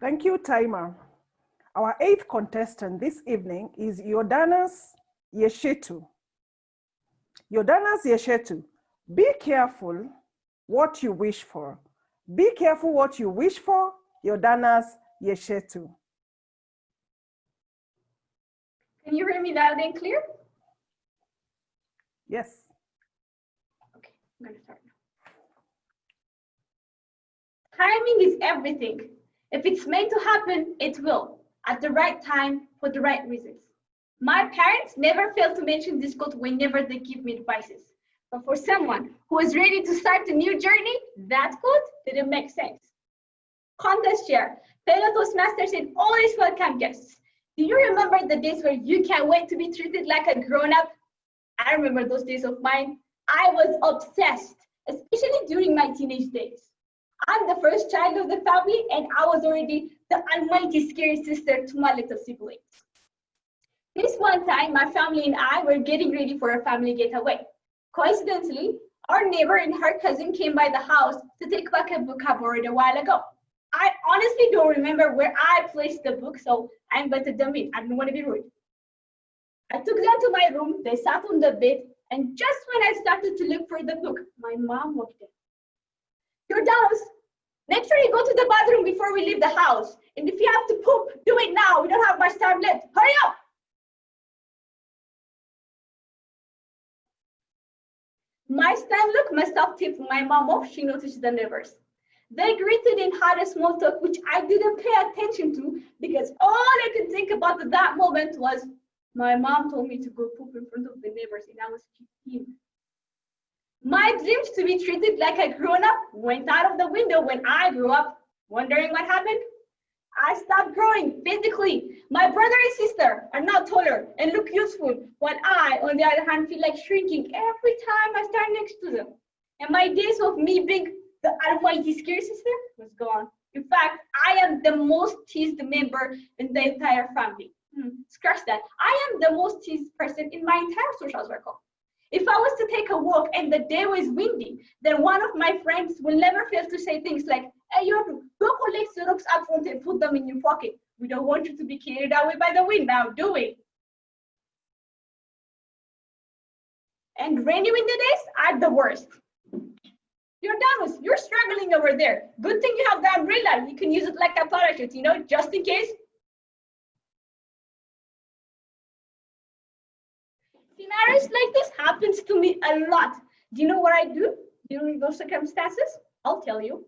Thank you, Timer. Our eighth contestant this evening is Yordanos Eshetu. Yordanos Eshetu, be careful what you wish for. Be careful what you wish for, Yordanos Eshetu. Can you hear me loud and clear? Yes. Okay, I'm gonna start now. Timing is everything. If it's meant to happen, it will, at the right time, for the right reasons. My parents never fail to mention this quote whenever they give me advices. But for someone who is ready to start a new journey, that quote didn't make sense. Contest chair, fellow Toastmasters and always welcome guests. Do you remember the days where you can't wait to be treated like a grown-up? I remember those days of mine. I was obsessed, especially during my teenage days. I'm the first child of the family, and I was already the almighty scary sister to my little siblings. This one time, my family and I were getting ready for a family getaway. Coincidentally, our neighbor and her cousin came by the house to take back a book I borrowed a while ago. I honestly don't remember where I placed the book, so I invited them in. I didn't want to be rude. I took them to my room, they sat on the bed, and just when I started to look for the book, my mom walked in. Yordanos, make sure you go to the bathroom before we leave the house. And if you have to poop, do it now. We don't have much time left. Hurry up! My stunned look must have tipped my mom off. She noticed the neighbors. They greeted and had a small talk, which I didn't pay attention to because all I could think about at that moment was my mom told me to go poop in front of the neighbors and I was 15. My dreams to be treated like a grown-up went out of the window when I grew up. Wondering what happened? I stopped growing physically. My brother and sister are now taller and look useful, while I, on the other hand, feel like shrinking every time I stand next to them. And my days of me being the almighty scary sister was gone. In fact, I am the most teased member in the entire family. Scratch that. I am the most teased person in my entire social circle. If I was to take a walk and the day was windy, then one of my friends will never fail to say things like, hey, Yordu, go collect the rocks up front and put them in your pocket. We don't want you to be carried away by the wind now, do we? And rainy windy days are the worst. Yordanos, you're struggling over there. Good thing you have the umbrella. You can use it like a parachute, you know, just in case. Scenarios like this happens to me a lot. Do you know what I do during those circumstances? I'll tell you.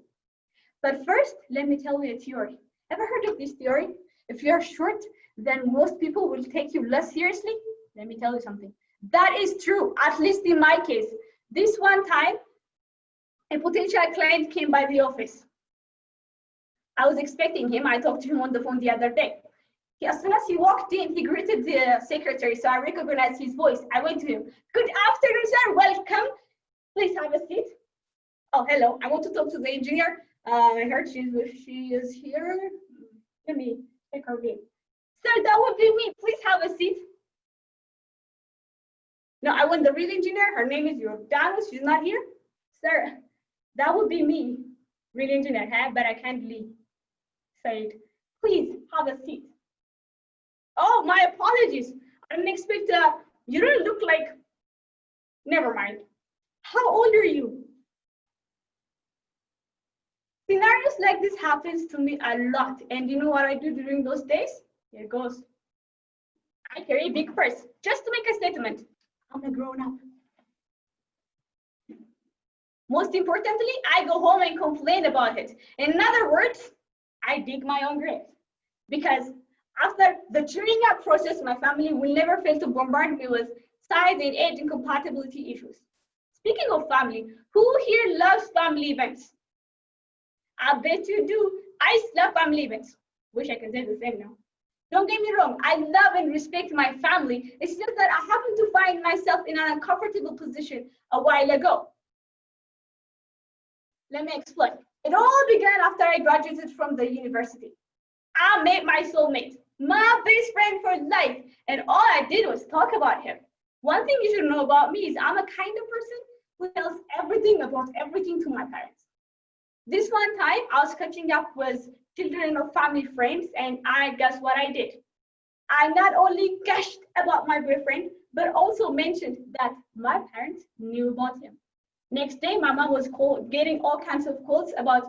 But first, let me tell you a theory. Ever heard of this theory? If you're short, then most people will take you less seriously. Let me tell you something. That is true, at least in my case. This one time, a potential client came by the office. I was expecting him. I talked to him on the phone the other day. As soon as he walked in, he greeted the secretary, so I recognized his voice. I went to him. Good afternoon, sir. Welcome. Please have a seat. Oh, hello. I want to talk to the engineer. I heard she is here. Let me check her name. Sir, that would be me. Please have a seat. No, I want the real engineer. Her name is Yordanos. She's not here. Sir, that would be me. Real engineer, but I can't leave. Said, please have a seat. Oh, my apologies. I didn't expect you don't look like, never mind. How old are you? Scenarios like this happens to me a lot. And you know what I do during those days? Here goes. I carry a big purse just to make a statement. I'm a grown-up. Most importantly, I go home and complain about it. In other words, I dig my own grave. Because after the cheering up process, my family will never fail to bombard me with size and age incompatibility issues. Speaking of family, who here loves family events? I bet you do. I love family events. Wish I could say the same now. Don't get me wrong, I love and respect my family. It's just that I happened to find myself in an uncomfortable position a while ago. Let me explain. It all began after I graduated from the university. I met my soulmate, my best friend for life, and all I did was talk about him. One thing you should know about me is I'm a kind of person who tells everything about everything to my parents. This one time, I was catching up with children of family friends, and I guess what I did. I not only gushed about my boyfriend, but also mentioned that my parents knew about him. Next day, my mom was getting all kinds of calls about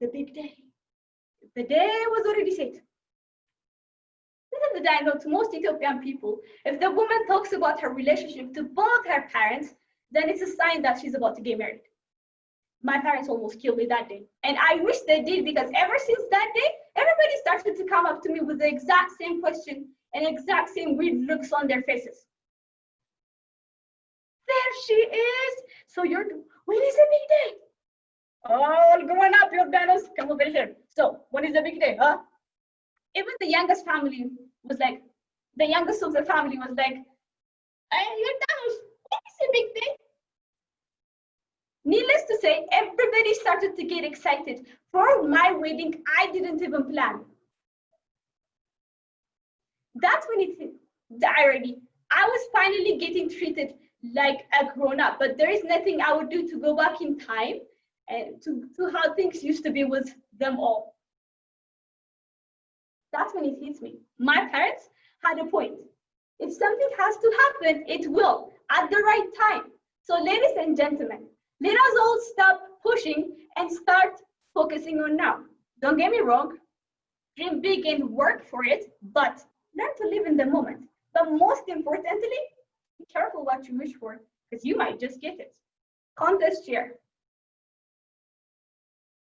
the big day. The day was already set. Little did I know, to most Ethiopian people, if the woman talks about her relationship to both her parents, then it's a sign that she's about to get married. My parents almost killed me that day. And I wish they did, because ever since that day, everybody started to come up to me with the exact same question and exact same weird looks on their faces. There she is. So when is the big day? All growing up, Yordanos, come over here. So when is the big day, huh? Even the youngest family was like, the youngest of the family was like, Yordanos, when is the big day? Needless to say, everybody started to get excited for my wedding I didn't even plan. That's when it hit the irony. I was finally getting treated like a grown-up, but there is nothing I would do to go back in time and to how things used to be with them all. That's when it hits me. My parents had a point. If something has to happen, it will at the right time. So ladies and gentlemen, let us all stop pushing and start focusing on now. Don't get me wrong, dream big and work for it, but learn to live in the moment. But most importantly, be careful what you wish for, because you might just get it. Contest share.